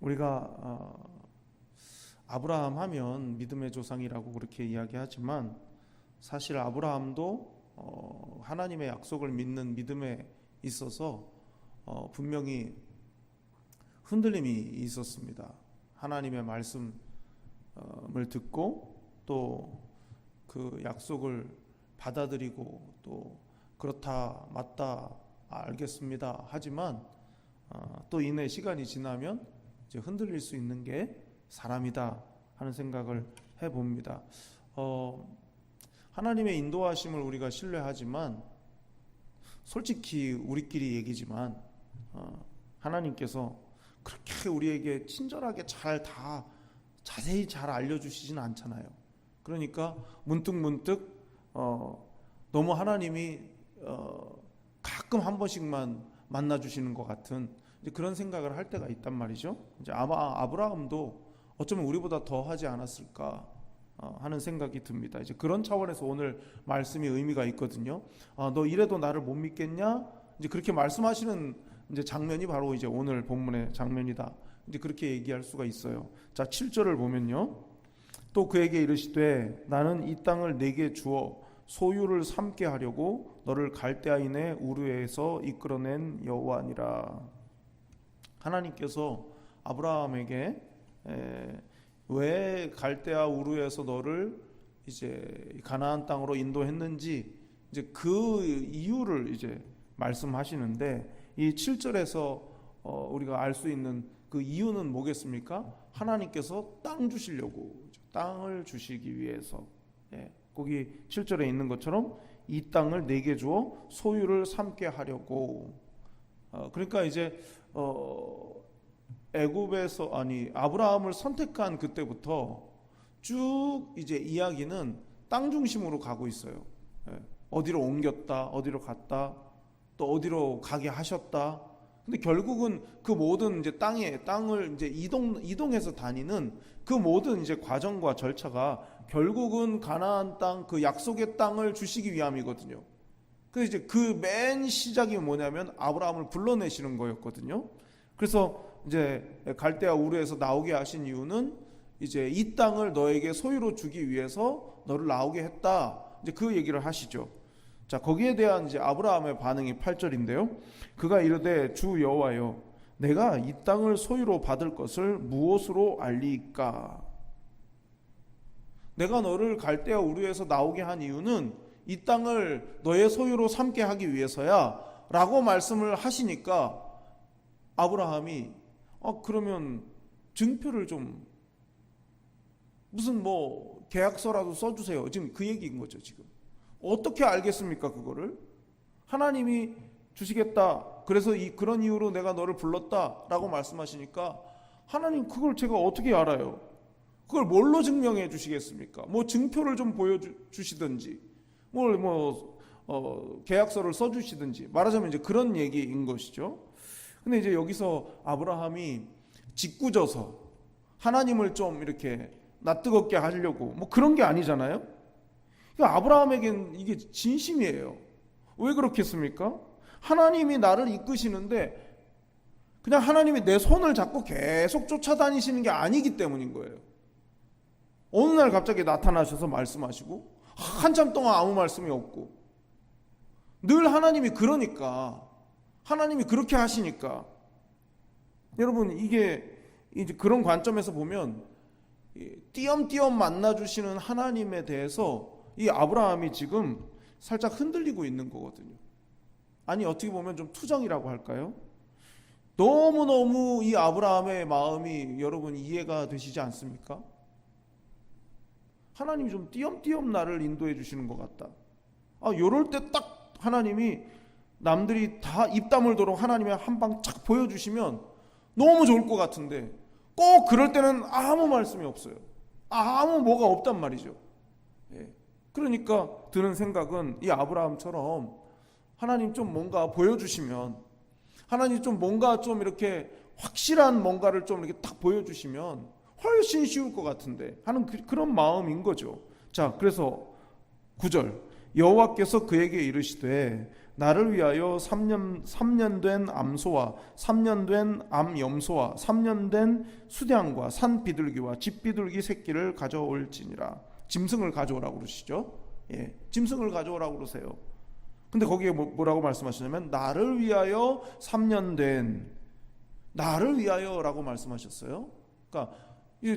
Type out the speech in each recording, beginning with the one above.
우리가 아브라함 하면 믿음의 조상이라고 그렇게 이야기하지만 사실 아브라함도 하나님의 약속을 믿는 믿음에 있어서 분명히 흔들림이 있었습니다. 하나님의 말씀을 듣고 또 그 약속을 받아들이고 또 그렇다 맞다 알겠습니다 하지만 또 이내 시간이 지나면 이제 흔들릴 수 있는 게 사람이다 하는 생각을 해봅니다. 하나님의 인도하심을 우리가 신뢰하지만 솔직히 우리끼리 얘기지만 하나님께서 그렇게 우리에게 친절하게 다 자세히 잘 알려주시진 않잖아요. 그러니까 문득 너무 하나님이 가끔 한 번씩만 만나주시는 것 같은 이제 그런 생각을 할 때가 있단 말이죠. 이제 아마 아브라함도 어쩌면 우리보다 더 하지 않았을까 하는 생각이 듭니다. 이제 그런 차원에서 오늘 말씀이 의미가 있거든요. 너 이래도 나를 못 믿겠냐? 이제 그렇게 말씀하시는 이제 장면이 바로 이제 오늘 본문의 장면이다. 이제 그렇게 얘기할 수가 있어요. 자, 7절을 보면요. 또 그에게 이르시되 나는 이 땅을 내게 주어 소유를 삼게 하려고 너를 갈대아인의 우르에서 이끌어낸 여호와니라. 하나님께서 아브라함에게 왜 갈대아 우르에서 너를 이제 가나안 땅으로 인도했는지 이제 그 이유를 이제 말씀하시는데 이 7절에서 우리가 알 수 있는 그 이유는 뭐겠습니까? 하나님께서 땅 주시려고, 땅을 주시기 위해서, 거기 7절에 있는 것처럼 이 땅을 내게 주어 소유를 삼게 하려고. 그러니까 이제 애굽에서 아브라함을 선택한 그때부터 쭉 이제 이야기는 땅 중심으로 가고 있어요. 어디로 옮겼다, 어디로 갔다, 또 어디로 가게 하셨다. 근데 결국은 그 모든 이제 땅을 이제 이동해서 다니는 그 모든 이제 과정과 절차가 결국은 가나안 땅, 그 약속의 땅을 주시기 위함이거든요. 그래서 이제 그 맨 시작이 뭐냐면 아브라함을 불러내시는 거였거든요. 그래서 이제 갈대아 우르에서 나오게 하신 이유는 이제 이 땅을 너에게 소유로 주기 위해서 너를 나오게 했다. 이제 그 얘기를 하시죠. 자, 거기에 대한 이제 아브라함의 반응이 8절인데요. 그가 이르되 주 여호와여, 내가 이 땅을 소유로 받을 것을 무엇으로 알리이까? 내가 너를 갈대아 우르에서 나오게 한 이유는 이 땅을 너의 소유로 삼게 하기 위해서야 라고 말씀을 하시니까 아브라함이 그러면 증표를 좀 무슨 뭐 계약서라도 써주세요. 지금 그 얘기인 거죠. 지금 어떻게 알겠습니까? 그거를 하나님이 주시겠다. 그래서 그런 이유로 내가 너를 불렀다라고 말씀하시니까 하나님 그걸 제가 어떻게 알아요? 그걸 뭘로 증명해 주시겠습니까? 뭐 증표를 좀 보여주시든지 계약서를 써주시든지 말하자면 이제 그런 얘기인 것이죠. 근데 이제 여기서 아브라함이 짓궂어서 하나님을 좀 이렇게 낯뜨겁게 하려고 뭐 그런 게 아니잖아요. 그러니까 아브라함에겐 이게 진심이에요. 왜 그렇겠습니까? 하나님이 나를 이끄시는데 그냥 하나님이 내 손을 잡고 계속 쫓아다니시는 게 아니기 때문인 거예요. 어느 날 갑자기 나타나셔서 말씀하시고 한참 동안 아무 말씀이 없고 늘 하나님이 그러니까 하나님이 그렇게 하시니까 여러분 이게 이제 그런 관점에서 보면 띄엄띄엄 만나주시는 하나님에 대해서 이 아브라함이 지금 살짝 흔들리고 있는 거거든요. 아니 어떻게 보면 좀 투정이라고 할까요? 너무너무 이 아브라함의 마음이 여러분 이해가 되시지 않습니까? 하나님이 좀 띄엄띄엄 나를 인도해 주시는 것 같다. 요럴 때 딱 하나님이 남들이 다 입 다물도록 하나님의 한 방 착 보여주시면 너무 좋을 것 같은데 꼭 그럴 때는 아무 말씀이 없어요. 아무 뭐가 없단 말이죠. 그러니까 드는 생각은 이 아브라함처럼 하나님 좀 뭔가 보여주시면 하나님 좀 뭔가 좀 이렇게 확실한 뭔가를 좀 이렇게 딱 보여주시면 훨씬 쉬울 것 같은데 하는 그런 마음인 거죠. 자, 그래서 9절 여호와께서 그에게 이르시되 나를 위하여 3년 된 암소와 3년 된 암염소와 3년 된 수량과 산 비둘기와 집 비둘기 새끼를 가져올지니라. 짐승을 가져오라고 그러시죠. 예, 짐승을 가져오라고 그러세요. 근데 거기에 뭐라고 말씀하시냐면 나를 위하여 3년 된, 나를 위하여라고 말씀하셨어요. 그러니까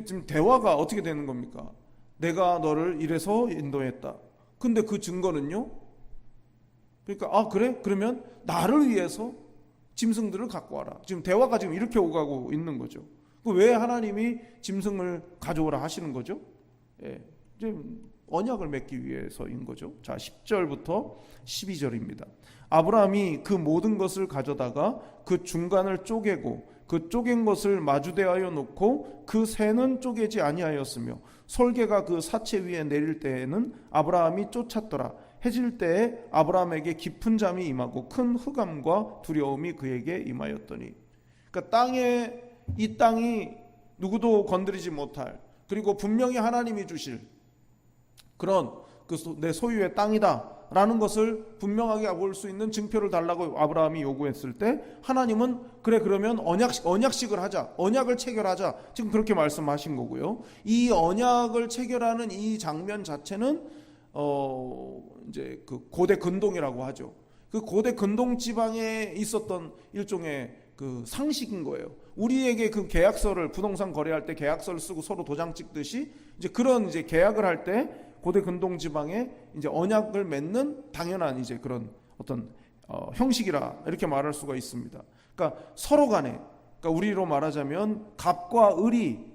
지금 대화가 어떻게 되는 겁니까? 내가 너를 이래서 인도했다. 근데 그 증거는요? 그러니까 그래? 그러면 나를 위해서 짐승들을 갖고 와라. 지금 대화가 지금 이렇게 오가고 있는 거죠. 왜 하나님이 짐승을 가져오라 하시는 거죠? 예, 지금 언약을 맺기 위해서인 거죠. 자, 10절부터 12절입니다. 아브라함이 그 모든 것을 가져다가 그 중간을 쪼개고 그 쪼갠 것을 마주대하여 놓고 그 새는 쪼개지 아니하였으며 솔개가 그 사체 위에 내릴 때에는 아브라함이 쫓았더라. 해질 때에 아브라함에게 깊은 잠이 임하고 큰 흑암과 두려움이 그에게 임하였더니. 그러니까 이 땅이 누구도 건드리지 못할, 그리고 분명히 하나님이 주실 그런 내 소유의 땅이다 라는 것을 분명하게 볼 수 있는 증표를 달라고 아브라함이 요구했을 때 하나님은 그래, 그러면 언약식을 하자, 언약을 체결하자, 지금 그렇게 말씀하신 거고요. 이 언약을 체결하는 이 장면 자체는 이제 그 고대 근동이라고 하죠. 그 고대 근동 지방에 있었던 일종의 그 상식인 거예요. 우리에게 그 계약서를, 부동산 거래할 때 계약서를 쓰고 서로 도장 찍듯이 이제 그런 이제 계약을 할 때 고대 근동 지방에 이제 언약을 맺는 당연한 이제 그런 어떤 형식이라 이렇게 말할 수가 있습니다. 그러니까 서로 간에, 그러니까 우리로 말하자면 갑과 을이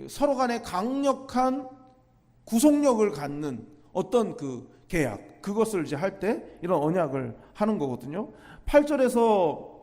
서로 간에 강력한 구속력을 갖는 어떤 그 계약, 그것을 이제 할 때 이런 언약을 하는 거거든요. 8절에서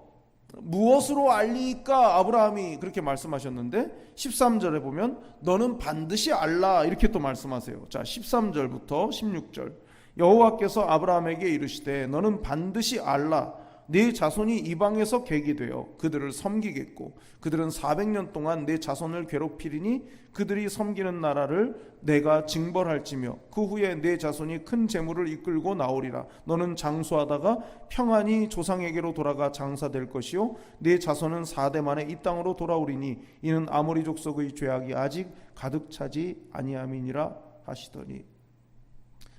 무엇으로 알리까 아브라함이 그렇게 말씀하셨는데 13절에 보면 너는 반드시 알라 이렇게 또 말씀하세요. 자, 13절부터 16절. 여호와께서 아브라함에게 이르시되 너는 반드시 알라. 네 자손이 이방에서 객이 되어 그들을 섬기겠고 그들은 400년 동안 네 자손을 괴롭히리니 그들이 섬기는 나라를 내가 징벌할지며 그 후에 네 자손이 큰 재물을 이끌고 나오리라. 너는 장수하다가 평안히 조상에게로 돌아가 장사될 것이요 네 자손은 4대 만에 이 땅으로 돌아오리니 이는 아모리 족속의 죄악이 아직 가득 차지 아니함이니라 하시더니.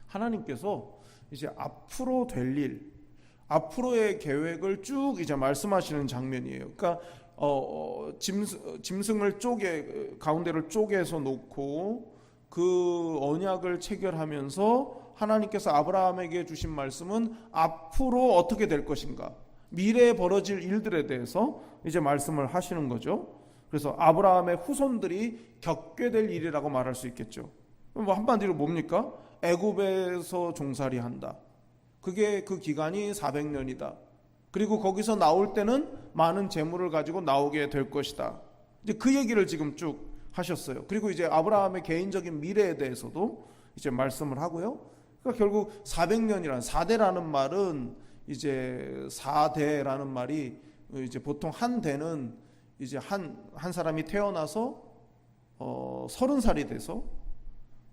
하나님께서 이제 앞으로 될 일, 앞으로의 계획을 쭉 이제 말씀하시는 장면이에요. 그러니까 짐승을 가운데를 쪼개서 놓고 그 언약을 체결하면서 하나님께서 아브라함에게 주신 말씀은 앞으로 어떻게 될 것인가, 미래에 벌어질 일들에 대해서 이제 말씀을 하시는 거죠. 그래서 아브라함의 후손들이 겪게 될 일이라고 말할 수 있겠죠. 뭐 한마디로 뭡니까? 애굽에서 종살이 한다. 그게 그 기간이 400년이다. 그리고 거기서 나올 때는 많은 재물을 가지고 나오게 될 것이다. 이제 그 얘기를 지금 쭉 하셨어요. 그리고 이제 아브라함의 개인적인 미래에 대해서도 이제 말씀을 하고요. 그러니까 결국 400년이란 4대라는 말은 이제 4대라는 말이 이제 보통 한 대는 이제 한 사람이 태어나서 30살이 돼서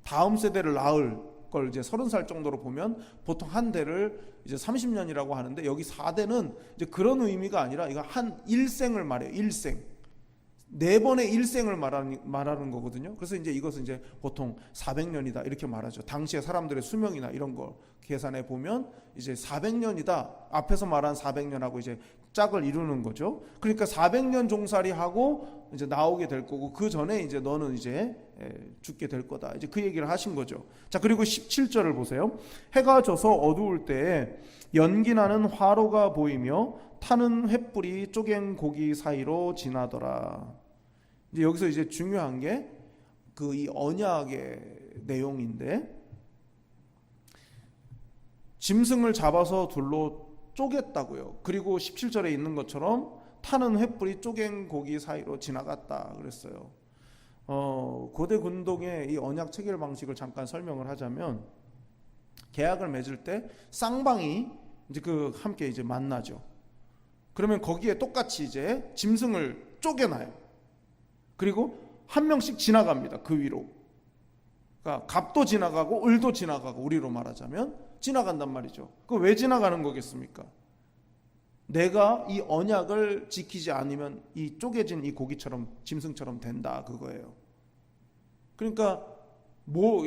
다음 세대를 낳을 걸 이제 30살 정도로 보면 보통 한 대를 이제 30년이라고 하는데 여기 4대는 이제 그런 의미가 아니라 이거 한 일생을 말해요. 일생. 4번의 일생을 말하는 거거든요. 그래서 이제 이것은 이제 보통 400년이다 이렇게 말하죠. 당시에 사람들의 수명이나 이런 거 계산해 보면 이제 400년이다. 앞에서 말한 400년하고 이제 짝을 이루는 거죠. 그러니까 400년 종살이 하고 이제 나오게 될 거고 그 전에 이제 너는 이제 죽게 될 거다. 이제 그 얘기를 하신 거죠. 자, 그리고 17절을 보세요. 해가 져서 어두울 때에 연기 나는 화로가 보이며 타는 횃불이 쪼갠 고기 사이로 지나더라. 이제 여기서 이제 중요한 게 그 이 언약의 내용인데, 짐승을 잡아서 둘로 쪼갰다고요. 그리고 17절에 있는 것처럼 타는 횃불이 쪼갠 고기 사이로 지나갔다 그랬어요. 고대 근동의 이 언약 체결 방식을 잠깐 설명을 하자면, 계약을 맺을 때 쌍방이 이제 함께 이제 만나죠. 그러면 거기에 똑같이 이제 짐승을 쪼개놔요. 그리고 한 명씩 지나갑니다. 그 위로. 그러니까 갑도 지나가고 을도 지나가고, 우리로 말하자면 지나간단 말이죠. 그 왜 지나가는 거겠습니까? 내가 이 언약을 지키지 않으면 이 쪼개진 이 고기처럼 짐승처럼 된다 그거예요. 그러니까 뭐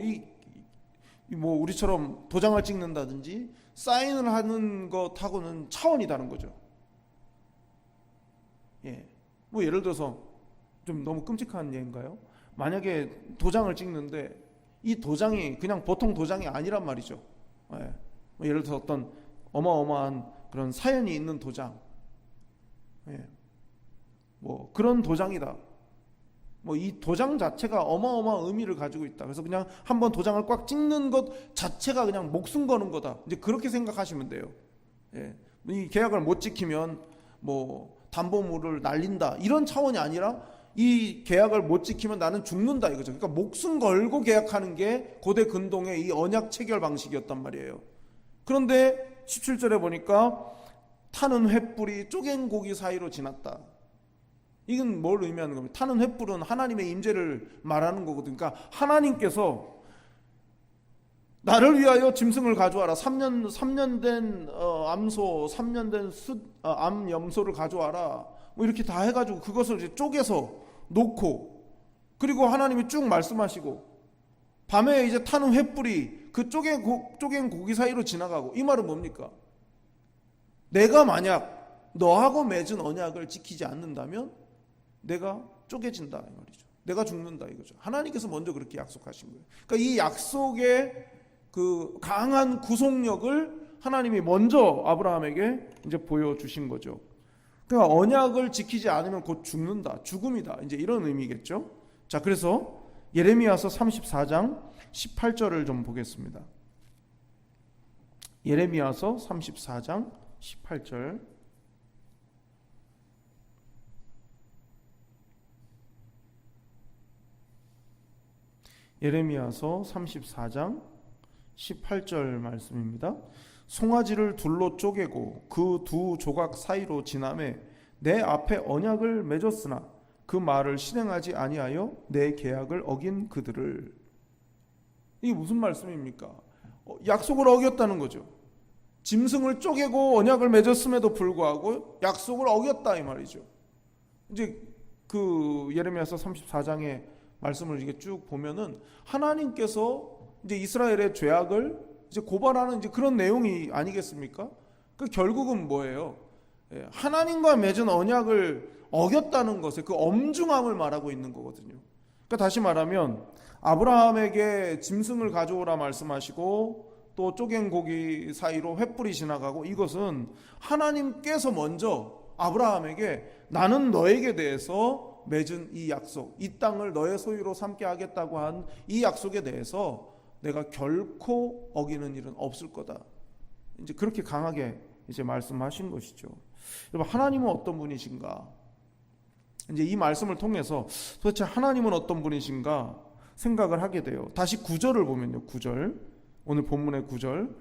우리처럼 도장을 찍는다든지 사인을 하는 것하고는 차원이 다른 거죠. 예. 뭐 예를 들어서 좀 너무 끔찍한 예인가요? 만약에 도장을 찍는데 이 도장이 그냥 보통 도장이 아니란 말이죠. 예. 뭐 예를 들어서 어떤 어마어마한 그런 사연이 있는 도장, 예. 뭐 그런 도장이다. 뭐 이 도장 자체가 어마어마한 의미를 가지고 있다. 그래서 그냥 한번 도장을 꽉 찍는 것 자체가 그냥 목숨 거는 거다. 이제 그렇게 생각하시면 돼요. 예. 이 계약을 못 지키면 뭐 담보물을 날린다 이런 차원이 아니라 이 계약을 못 지키면 나는 죽는다 이거죠. 그러니까 목숨 걸고 계약하는 게 고대 근동의 이 언약 체결 방식이었단 말이에요. 그런데 17절에 보니까 타는 횃불이 쪼갠 고기 사이로 지났다. 이건 뭘 의미하는 겁니까? 타는 횃불은 하나님의 임재를 말하는 거거든요. 그러니까 하나님께서 나를 위하여 짐승을 가져와라. 3년 된 암소, 3년 된 암염소를 가져와라. 뭐 이렇게 다 해가지고 그것을 이제 쪼개서 놓고, 그리고 하나님이 쭉 말씀하시고 밤에 이제 타는 횃불이 그 쪼갠 고기 사이로 지나가고. 이 말은 뭡니까? 내가 만약 너하고 맺은 언약을 지키지 않는다면 내가 쪼개진다 이 말이죠. 내가 죽는다 이거죠. 하나님께서 먼저 그렇게 약속하신 거예요. 그러니까 이 약속의 그 강한 구속력을 하나님이 먼저 아브라함에게 이제 보여주신 거죠. 그러니까 언약을 지키지 않으면 곧 죽는다, 죽음이다, 이제 이런 의미겠죠. 자, 그래서 예레미야서 34장 18절을 좀 보겠습니다. 예레미야서 34장 18절. 예레미야서 34장 18절 말씀입니다. 송아지를 둘로 쪼개고 그 두 조각 사이로 지나매 내 앞에 언약을 맺었으나 그 말을 실행하지 아니하여 내 계약을 어긴 그들을. 이게 무슨 말씀입니까? 약속을 어겼다는 거죠. 짐승을 쪼개고 언약을 맺었음에도 불구하고 약속을 어겼다 이 말이죠. 이제 그 예레미야서 34장의 말씀을 이게 쭉 보면은 하나님께서 이제 이스라엘의 죄악을 이제 고발하는 이제 그런 내용이 아니겠습니까? 그 결국은 뭐예요? 하나님과 맺은 언약을 어겼다는 것에 그 엄중함을 말하고 있는 거거든요. 그러니까 다시 말하면 아브라함에게 짐승을 가져오라 말씀하시고 또 쪼갠 고기 사이로 횃불이 지나가고, 이것은 하나님께서 먼저 아브라함에게 나는 너에게 대해서 맺은 이 약속, 이 땅을 너의 소유로 삼게 하겠다고 한 이 약속에 대해서 내가 결코 어기는 일은 없을 거다. 이제 그렇게 강하게 이제 말씀하신 것이죠. 여러분, 하나님은 어떤 분이신가? 이제 이 말씀을 통해서 도대체 하나님은 어떤 분이신가 생각을 하게 돼요. 다시 9절을 보면요. 9절. 오늘 본문의 9절.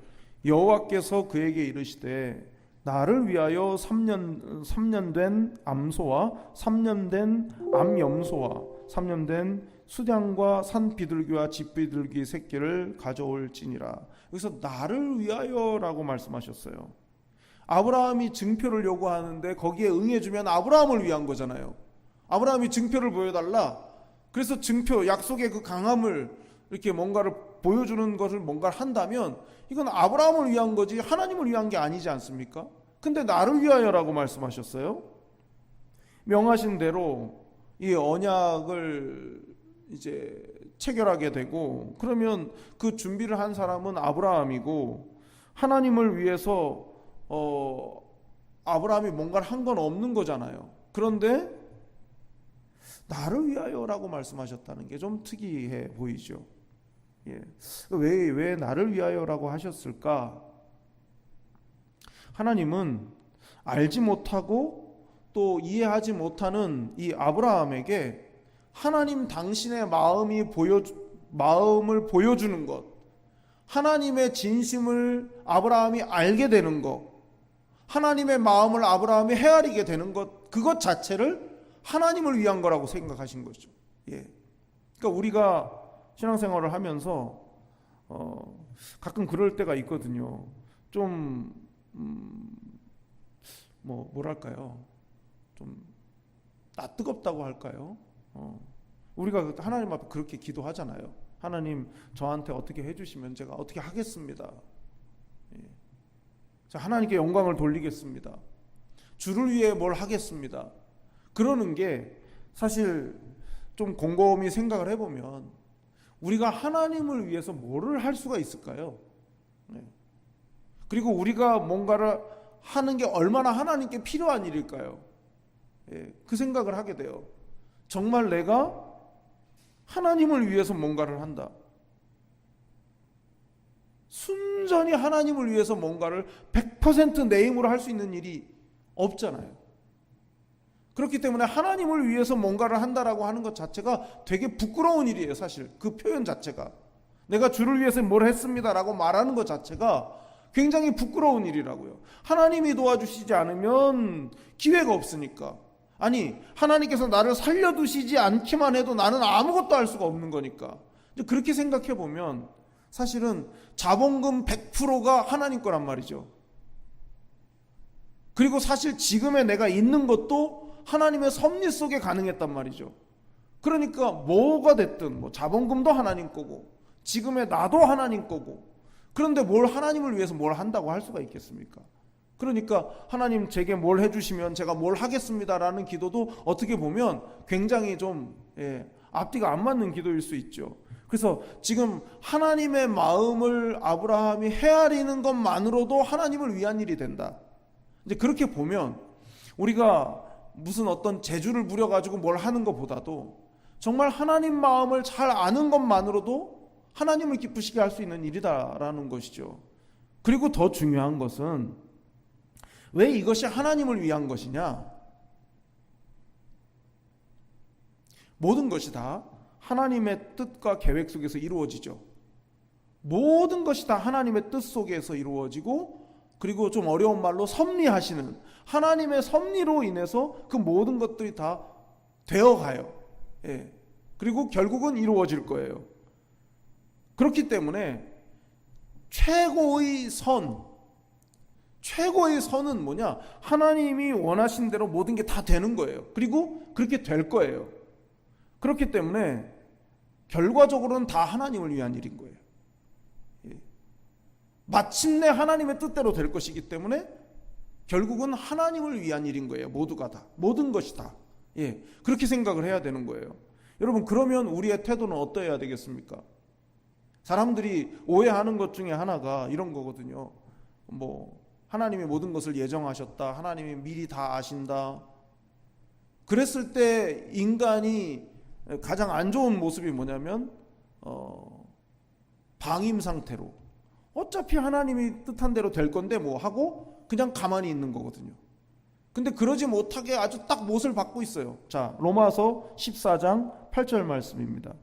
여호와께서 그에게 이르시되 나를 위하여 3년 된 암소와 3년 된 암염소와 3년 된 수량과 산 비둘기와 집 비둘기 새끼를 가져올지니라. 여기서 나를 위하여라고 말씀하셨어요. 아브라함이 증표를 요구하는데 거기에 응해주면 아브라함을 위한 거잖아요. 아브라함이 증표를 보여달라. 그래서 증표, 약속의 그 강함을 이렇게 뭔가를 보여주는 것을 뭔가를 한다면 이건 아브라함을 위한 거지 하나님을 위한 게 아니지 않습니까? 근데 나를 위하여라고 말씀하셨어요. 명하신 대로 이 언약을 이제 체결하게 되고, 그러면 그 준비를 한 사람은 아브라함이고, 하나님을 위해서 아브라함이 뭔가를 한 건 없는 거잖아요. 그런데 나를 위하여라고 말씀하셨다는 게 좀 특이해 보이죠. 예. 왜 나를 위하여라고 하셨을까? 하나님은 알지 못하고 또 이해하지 못하는 이 아브라함에게 하나님 당신의 마음을 보여주는 것, 하나님의 진심을 아브라함이 알게 되는 것, 하나님의 마음을 아브라함이 헤아리게 되는 것, 그것 자체를 하나님을 위한 거라고 생각하신 거죠. 예. 그러니까 우리가 신앙생활을 하면서 가끔 그럴 때가 있거든요. 좀 뭐랄까요? 좀 낯뜨겁다고 할까요? 우리가 하나님 앞에 그렇게 기도하잖아요. 하나님, 저한테 어떻게 해주시면 제가 어떻게 하겠습니다. 자, 하나님께 영광을 돌리겠습니다. 주를 위해 뭘 하겠습니다. 그러는 게 사실 좀 곰곰이 생각을 해보면 우리가 하나님을 위해서 뭐를 할 수가 있을까요? 그리고 우리가 뭔가를 하는 게 얼마나 하나님께 필요한 일일까요? 그 생각을 하게 돼요. 정말 내가 하나님을 위해서 뭔가를 한다. 순전히 하나님을 위해서 뭔가를 100% 내 힘으로 할 수 있는 일이 없잖아요. 그렇기 때문에 하나님을 위해서 뭔가를 한다라고 하는 것 자체가 되게 부끄러운 일이에요. 사실 그 표현 자체가, 내가 주를 위해서 뭘 했습니다라고 말하는 것 자체가 굉장히 부끄러운 일이라고요. 하나님이 도와주시지 않으면 기회가 없으니까. 아니, 하나님께서 나를 살려두시지 않기만 해도 나는 아무것도 할 수가 없는 거니까. 그렇게 생각해 보면 사실은 자본금 100%가 하나님 거란 말이죠. 그리고 사실 지금의 내가 있는 것도 하나님의 섭리 속에 가능했단 말이죠. 그러니까 뭐가 됐든 자본금도 하나님 거고 지금의 나도 하나님 거고, 그런데 뭘 하나님을 위해서 뭘 한다고 할 수가 있겠습니까? 그러니까 하나님 제게 뭘 해주시면 제가 뭘 하겠습니다라는 기도도 어떻게 보면 굉장히 좀 앞뒤가 안 맞는 기도일 수 있죠. 그래서 지금 하나님의 마음을 아브라함이 헤아리는 것만으로도 하나님을 위한 일이 된다. 이제 그렇게 보면 우리가 무슨 어떤 재주를 부려가지고 뭘 하는 것보다도 정말 하나님 마음을 잘 아는 것만으로도 하나님을 기쁘시게 할 수 있는 일이다라는 것이죠. 그리고 더 중요한 것은 왜 이것이 하나님을 위한 것이냐? 모든 것이 다 하나님의 뜻과 계획 속에서 이루어지죠. 모든 것이 다 하나님의 뜻 속에서 이루어지고, 그리고 좀 어려운 말로 섭리하시는 하나님의 섭리로 인해서 그 모든 것들이 다 되어가요. 그리고 결국은 이루어질 거예요. 그렇기 때문에 최고의 선은 뭐냐? 하나님이 원하신 대로 모든 게 다 되는 거예요. 그리고 그렇게 될 거예요. 그렇기 때문에 결과적으로는 다 하나님을 위한 일인 거예요. 마침내 하나님의 뜻대로 될 것이기 때문에 결국은 하나님을 위한 일인 거예요. 모두가 다, 모든 것이 다. 그렇게 생각을 해야 되는 거예요. 여러분, 그러면 우리의 태도는 어떠해야 되겠습니까? 사람들이 오해하는 것 중에 하나가 이런 거거든요. 하나님이 모든 것을 예정하셨다, 하나님이 미리 다 아신다. 그랬을 때 인간이 가장 안 좋은 모습이 뭐냐면 방임 상태로 어차피 하나님이 뜻한 대로 될 건데 하고 그냥 가만히 있는 거거든요. 근데 그러지 못하게 아주 딱 못을 받고 있어요. 자, 로마서 14장 8절 말씀입니다.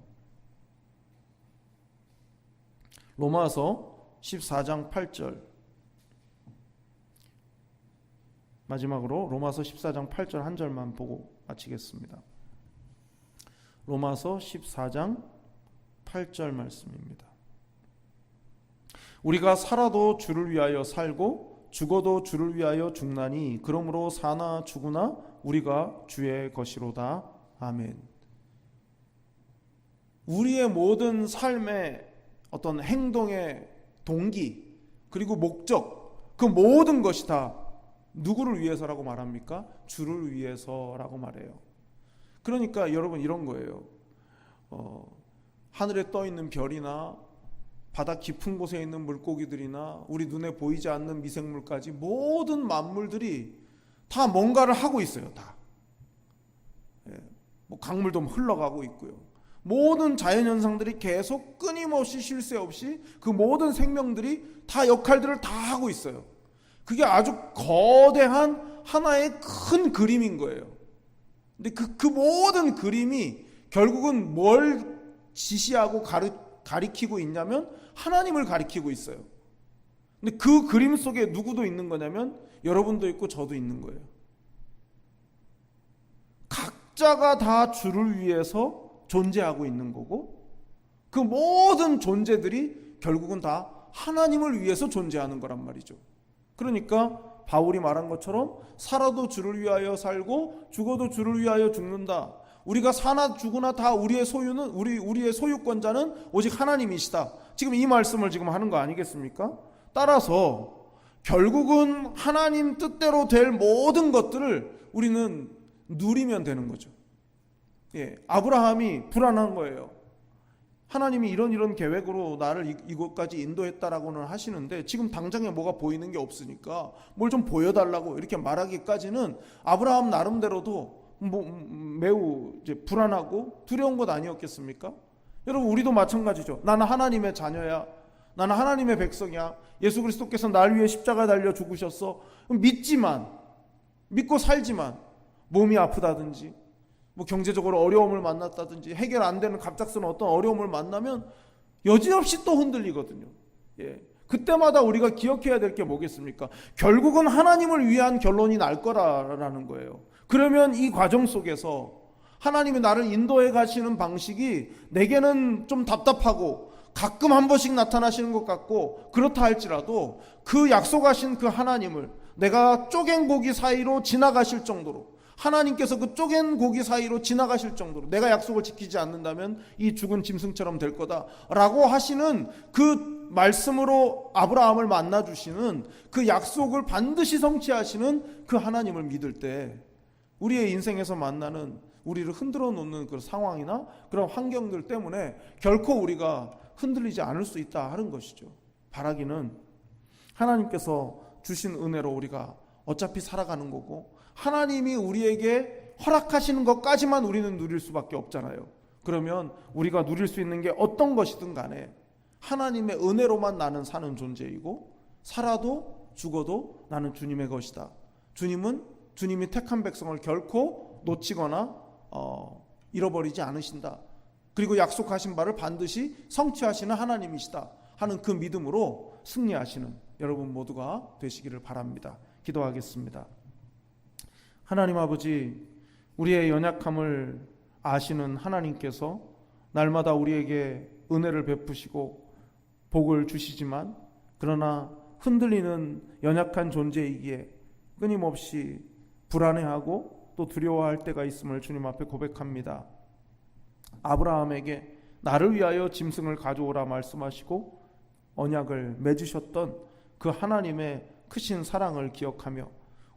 로마서 14장 8절, 마지막으로 로마서 14장 8절 한 절만 보고 마치겠습니다. 로마서 14장 8절 말씀입니다. 우리가 살아도 주를 위하여 살고 죽어도 주를 위하여 죽나니 그러므로 사나 죽으나 우리가 주의 것이로다. 아멘. 우리의 모든 삶의 어떤 행동의 동기 그리고 목적, 그 모든 것이 다 누구를 위해서라고 말합니까? 주를 위해서라고 말해요. 그러니까 여러분, 이런 거예요. 하늘에 떠 있는 별이나 바다 깊은 곳에 있는 물고기들이나 우리 눈에 보이지 않는 미생물까지 모든 만물들이 다 뭔가를 하고 있어요. 다. 강물도 흘러가고 있고요. 모든 자연현상들이 계속 끊임없이 쉴 새 없이 그 모든 생명들이 다 역할들을 다 하고 있어요. 그게 아주 거대한 하나의 큰 그림인 거예요. 근데 그 모든 그림이 결국은 뭘 지시하고 가리키고 있냐면 하나님을 가리키고 있어요. 근데 그 그림 속에 누구도 있는 거냐면 여러분도 있고 저도 있는 거예요. 각자가 다 주를 위해서 존재하고 있는 거고, 그 모든 존재들이 결국은 다 하나님을 위해서 존재하는 거란 말이죠. 그러니까 바울이 말한 것처럼 살아도 주를 위하여 살고 죽어도 주를 위하여 죽는다. 우리가 사나 죽으나 다 우리의 소유는 우리의 소유권자는 오직 하나님이시다. 지금 이 말씀을 지금 하는 거 아니겠습니까? 따라서 결국은 하나님 뜻대로 될 모든 것들을 우리는 누리면 되는 거죠. 아브라함이 불안한 거예요. 하나님이 이런 계획으로 나를 이곳까지 인도했다라고는 하시는데 지금 당장에 뭐가 보이는 게 없으니까 뭘 좀 보여달라고 이렇게 말하기까지는 아브라함 나름대로도 매우 이제 불안하고 두려운 것 아니었겠습니까? 여러분, 우리도 마찬가지죠. 나는 하나님의 자녀야. 나는 하나님의 백성이야. 예수 그리스도께서 날 위해 십자가에 달려 죽으셨어. 믿고 살지만 몸이 아프다든지 경제적으로 어려움을 만났다든지 해결 안 되는 갑작스러운 어떤 어려움을 만나면 여지없이 또 흔들리거든요. 그때마다 우리가 기억해야 될 게 뭐겠습니까? 결국은 하나님을 위한 결론이 날 거라는 거예요. 그러면 이 과정 속에서 하나님이 나를 인도해 가시는 방식이 내게는 좀 답답하고 가끔 한 번씩 나타나시는 것 같고 그렇다 할지라도 그 약속하신 그 하나님을 내가 쪼갠 고기 사이로 지나가실 정도로, 하나님께서 그 쪼갠 고기 사이로 지나가실 정도로 내가 약속을 지키지 않는다면 이 죽은 짐승처럼 될 거다라고 하시는 그 말씀으로 아브라함을 만나주시는 그 약속을 반드시 성취하시는 그 하나님을 믿을 때 우리의 인생에서 만나는 우리를 흔들어 놓는 그 상황이나 그런 환경들 때문에 결코 우리가 흔들리지 않을 수 있다 하는 것이죠. 바라기는 하나님께서 주신 은혜로 우리가 어차피 살아가는 거고 하나님이 우리에게 허락하시는 것까지만 우리는 누릴 수밖에 없잖아요. 그러면 우리가 누릴 수 있는 게 어떤 것이든 간에 하나님의 은혜로만 나는 사는 존재이고 살아도 죽어도 나는 주님의 것이다. 주님은 주님이 택한 백성을 결코 놓치거나 잃어버리지 않으신다. 그리고 약속하신 바를 반드시 성취하시는 하나님이시다 하는 그 믿음으로 승리하시는 여러분 모두가 되시기를 바랍니다. 기도하겠습니다. 하나님 아버지, 우리의 연약함을 아시는 하나님께서 날마다 우리에게 은혜를 베푸시고 복을 주시지만 그러나 흔들리는 연약한 존재이기에 끊임없이 불안해하고 또 두려워할 때가 있음을 주님 앞에 고백합니다. 아브라함에게 나를 위하여 짐승을 가져오라 말씀하시고 언약을 맺으셨던 그 하나님의 크신 사랑을 기억하며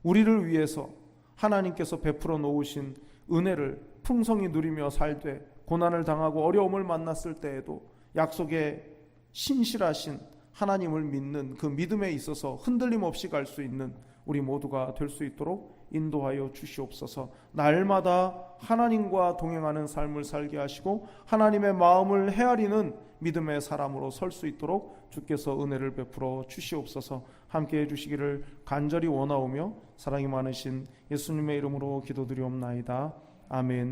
우리를 위해서 하나님께서 베풀어 놓으신 은혜를 풍성히 누리며 살되 고난을 당하고 어려움을 만났을 때에도 약속에 신실하신 하나님을 믿는 그 믿음에 있어서 흔들림 없이 갈 수 있는 우리 모두가 될 수 있도록 인도하여 주시옵소서. 날마다 하나님과 동행하는 삶을 살게 하시고 하나님의 마음을 헤아리는 믿음의 사람으로 설 수 있도록 주께서 은혜를 베풀어 주시옵소서. 함께해 주시기를 간절히 원하오며 사랑이 많으신 예수님의 이름으로 기도드리옵나이다. 아멘.